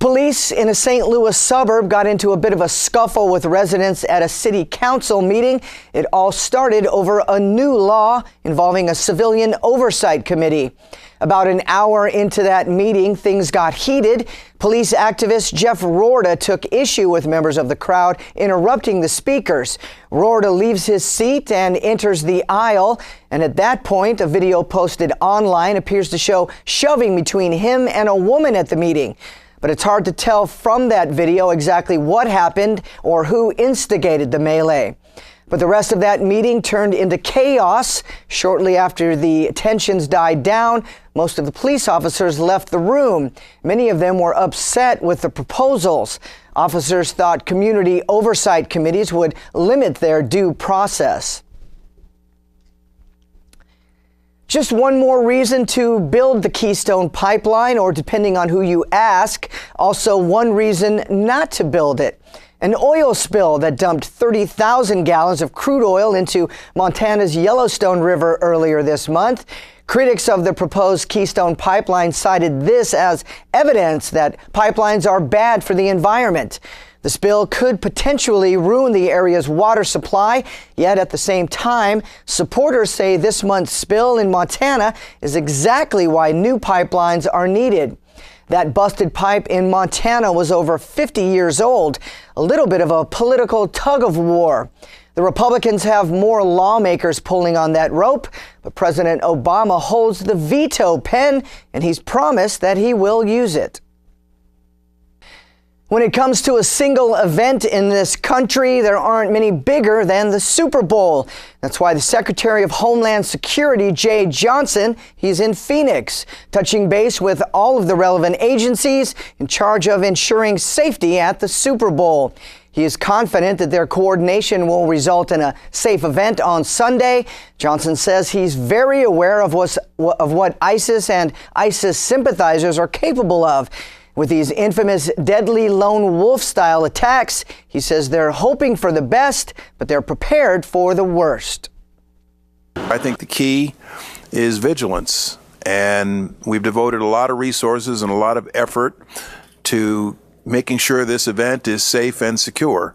Police in a St. Louis suburb got into a bit of a scuffle with residents at a city council meeting. It all started over a new law involving a civilian oversight committee. About an hour into that meeting, things got heated. Police activist Jeff Rowdy took issue with members of the crowd interrupting the speakers. Rowdy leaves his seat and enters the aisle. And at that point, a video posted online appears to show shoving between him and a woman at the meeting. But it's hard to tell from that video exactly what happened or who instigated the melee. But the rest of that meeting turned into chaos. Shortly after the tensions died down, most of the police officers left the room. Many of them were upset with the proposals. Officers thought community oversight committees would limit their due process. Just one more reason to build the Keystone Pipeline, or depending on who you ask, also one reason not to build it. An oil spill that dumped 30,000 gallons of crude oil into Montana's Yellowstone River earlier this month. Critics of the proposed Keystone Pipeline cited this as evidence that pipelines are bad for the environment. The spill could potentially ruin the area's water supply, yet at the same time, supporters say this month's spill in Montana is exactly why new pipelines are needed. That busted pipe in Montana was over 50 years old, a little bit of a political tug of war. The Republicans have more lawmakers pulling on that rope, but President Obama holds the veto pen, and he's promised that he will use it. When it comes to a single event in this country, there aren't many bigger than the Super Bowl. That's why the Secretary of Homeland Security, Jay Johnson, he's in Phoenix, touching base with all of the relevant agencies in charge of ensuring safety at the Super Bowl. He is confident that their coordination will result in a safe event on Sunday. Johnson says he's very aware of what ISIS and ISIS sympathizers are capable of. With these infamous deadly lone wolf-style attacks, he says they're hoping for the best, but they're prepared for the worst. I think the key is vigilance, and we've devoted a lot of resources and a lot of effort to making sure this event is safe and secure.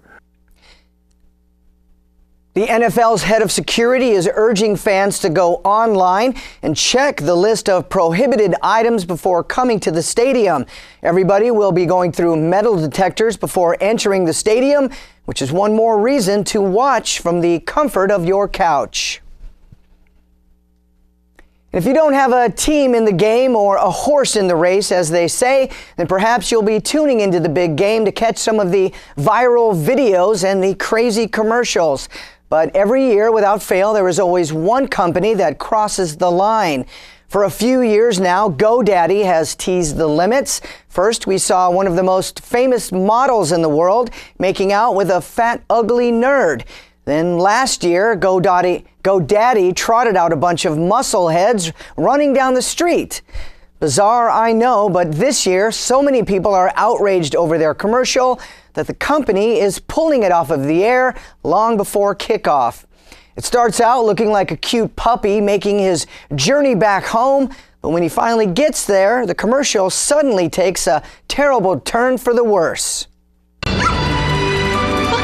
The NFL's head of security is urging fans to go online and check the list of prohibited items before coming to the stadium. Everybody will be going through metal detectors before entering the stadium, which is one more reason to watch from the comfort of your couch. If you don't have a team in the game or a horse in the race, as they say, then perhaps you'll be tuning into the big game to catch some of the viral videos and the crazy commercials. But every year, without fail, there is always one company that crosses the line. For a few years now, GoDaddy has teased the limits. First, we saw one of the most famous models in the world making out with a fat, ugly nerd. Then last year, GoDaddy trotted out a bunch of muscle heads running down the street. Bizarre, I know, but this year, so many people are outraged over their commercial that the company is pulling it off of the air long before kickoff. It starts out looking like a cute puppy making his journey back home, but when he finally gets there, the commercial suddenly takes a terrible turn for the worse. Look,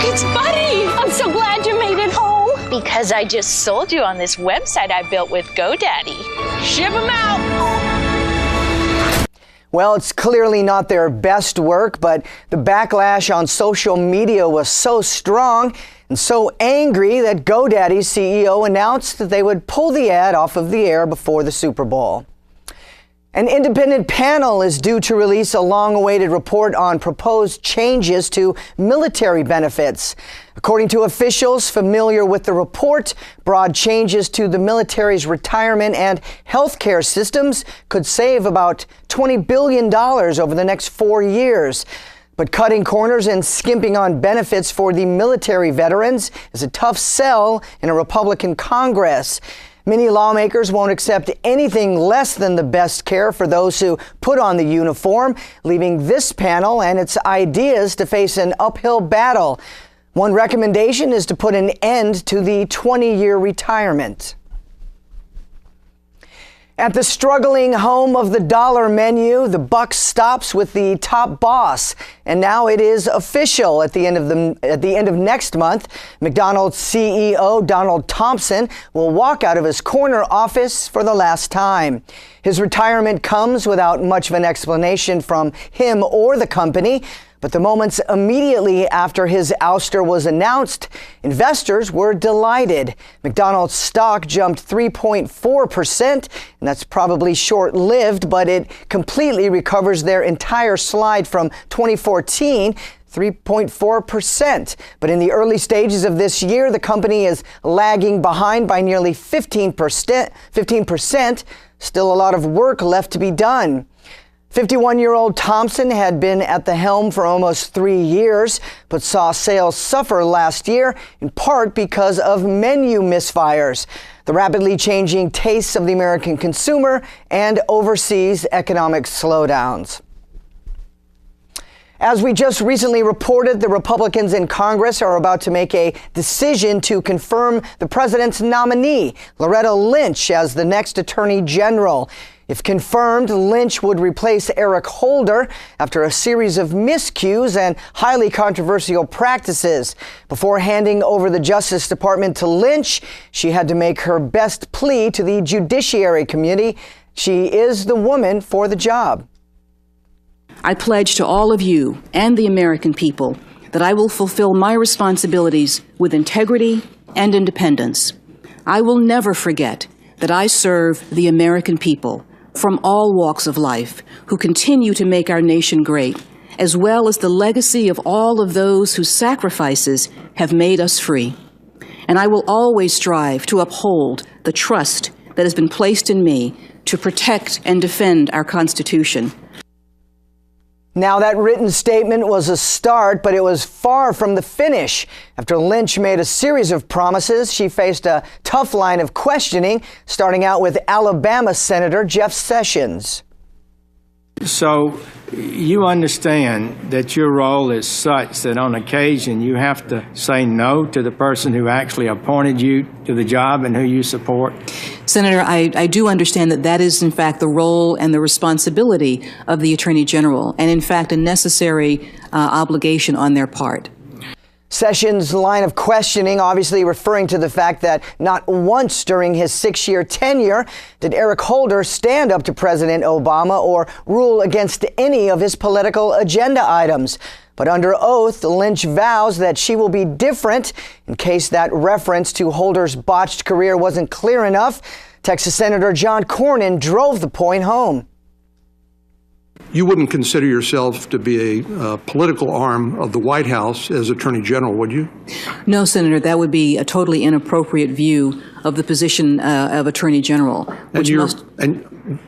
it's Buddy! I'm so glad you made it home. Because I just sold you on this website I built with GoDaddy. Ship him out! Well, it's clearly not their best work, but the backlash on social media was so strong and so angry that GoDaddy's CEO announced that they would pull the ad off of the air before the Super Bowl. An independent panel is due to release a long-awaited report on proposed changes to military benefits. According to officials familiar with the report, broad changes to the military's retirement and health care systems could save about $20 billion over the next 4 years. But cutting corners and skimping on benefits for the military veterans is a tough sell in a Republican Congress. Many lawmakers won't accept anything less than the best care for those who put on the uniform, leaving this panel and its ideas to face an uphill battle. One recommendation is to put an end to the 20-year retirement. At the struggling home of the dollar menu, the buck stops with the top boss, and now it is official. At the end of next month, McDonald's CEO Donald Thompson will walk out of his corner office for the last time. His retirement comes without much of an explanation from him or the company. But the moments immediately after his ouster was announced, investors were delighted. McDonald's stock jumped 3.4%, and that's probably short-lived, but it completely recovers their entire slide from 2014. 3.4%. But in the early stages of this year, the company is lagging behind by nearly 15%. Still a lot of work left to be done. 51-year-old Thompson had been at the helm for almost 3 years, but saw sales suffer last year, in part because of menu misfires, the rapidly changing tastes of the American consumer, and overseas economic slowdowns. As we just recently reported, the Republicans in Congress are about to make a decision to confirm the president's nominee, Loretta Lynch, as the next Attorney General. If confirmed, Lynch would replace Eric Holder after a series of miscues and highly controversial practices. Before handing over the Justice Department to Lynch, she had to make her best plea to the Judiciary Committee. She is the woman for the job. I pledge to all of you and the American people that I will fulfill my responsibilities with integrity and independence. I will never forget that I serve the American people from all walks of life who continue to make our nation great, as well as the legacy of all of those whose sacrifices have made us free. And I will always strive to uphold the trust that has been placed in me to protect and defend our Constitution. Now, that written statement was a start, but it was far from the finish. After Lynch made a series of promises, she faced a tough line of questioning, starting out with Alabama Senator Jeff Sessions. So you understand that your role is such that on occasion you have to say no to the person who actually appointed you to the job and who you support? Senator, I do understand that that is, in fact, the role and the responsibility of the Attorney General, and, in fact, a necessary obligation on their part. Sessions' line of questioning obviously referring to the fact that not once during his 6-year tenure did Eric Holder stand up to President Obama or rule against any of his political agenda items. But under oath, Lynch vows that she will be different in case that reference to Holder's botched career wasn't clear enough. Texas Senator John Cornyn drove the point home. You wouldn't consider yourself to be a political arm of the White House as Attorney General, would you? No, Senator, that would be a totally inappropriate view of the position of Attorney General. And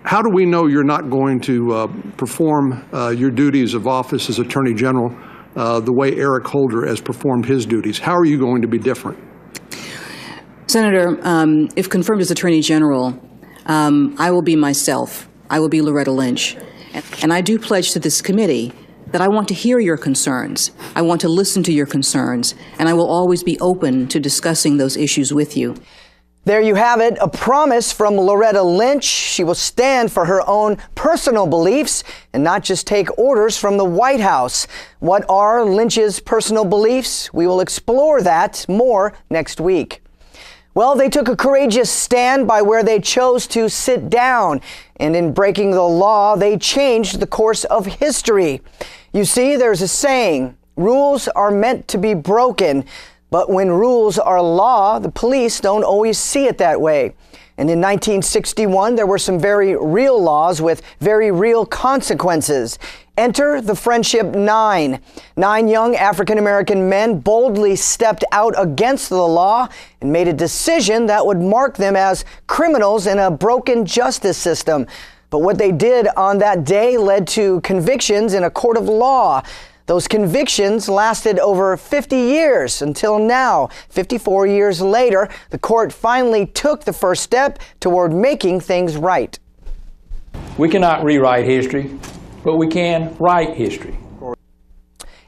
how do we know you're not going to perform your duties of office as Attorney General the way Eric Holder has performed his duties? How are you going to be different? Senator, if confirmed as Attorney General, I will be myself. I will be Loretta Lynch. And I do pledge to this committee that I want to hear your concerns. I want to listen to your concerns, and I will always be open to discussing those issues with you. There you have it, a promise from Loretta Lynch. She will stand for her own personal beliefs and not just take orders from the White House. What are Lynch's personal beliefs? We will explore that more next week. Well, they took a courageous stand by where they chose to sit down, and in breaking the law, they changed the course of history. You see, there's a saying, rules are meant to be broken, but when rules are law, the police don't always see it that way. And in 1961, there were some very real laws with very real consequences. Enter the Friendship Nine. 9 young African-American men boldly stepped out against the law and made a decision that would mark them as criminals in a broken justice system. But what they did on that day led to convictions in a court of law. Those convictions lasted over 50 years until now. 54 years later, the court finally took the first step toward making things right. We cannot rewrite history, but we can write history.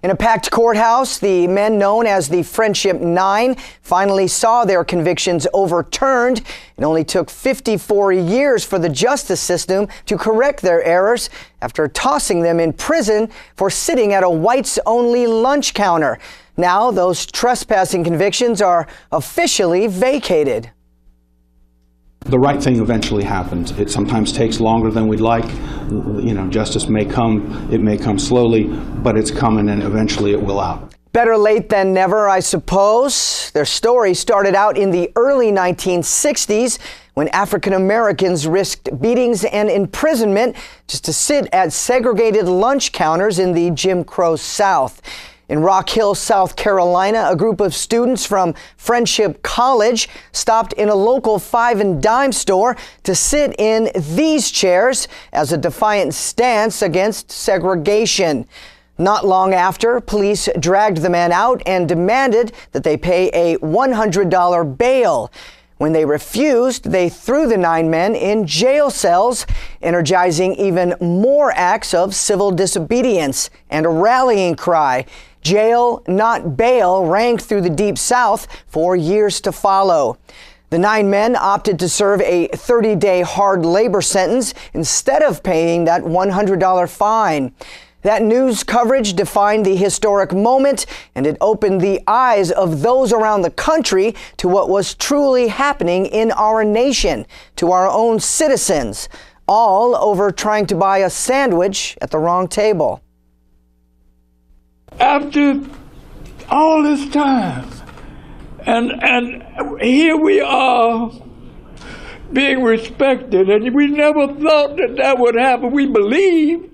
In a packed courthouse, the men known as the Friendship Nine finally saw their convictions overturned. It only took 54 years for the justice system to correct their errors after tossing them in prison for sitting at a whites-only lunch counter. Now those trespassing convictions are officially vacated. The right thing eventually happens. It sometimes takes longer than we'd like. You know, justice may come, it may come slowly, but it's coming and eventually it will out. Better late than never, I suppose. Their story started out in the early 1960s when African Americans risked beatings and imprisonment just to sit at segregated lunch counters in the Jim Crow South. In Rock Hill, South Carolina, a group of students from Friendship College stopped in a local five and dime store to sit in these chairs as a defiant stance against segregation. Not long after, police dragged the men out and demanded that they pay a $100 bail. When they refused, they threw the 9 men in jail cells, energizing even more acts of civil disobedience and a rallying cry. Jail, not bail, rang through the Deep South for years to follow. The 9 men opted to serve a 30-day hard labor sentence instead of paying that $100 fine. That news coverage defined the historic moment, and it opened the eyes of those around the country to what was truly happening in our nation, to our own citizens, all over trying to buy a sandwich at the wrong table. After all this time, and here we are being respected, and we never thought that that would happen. We believed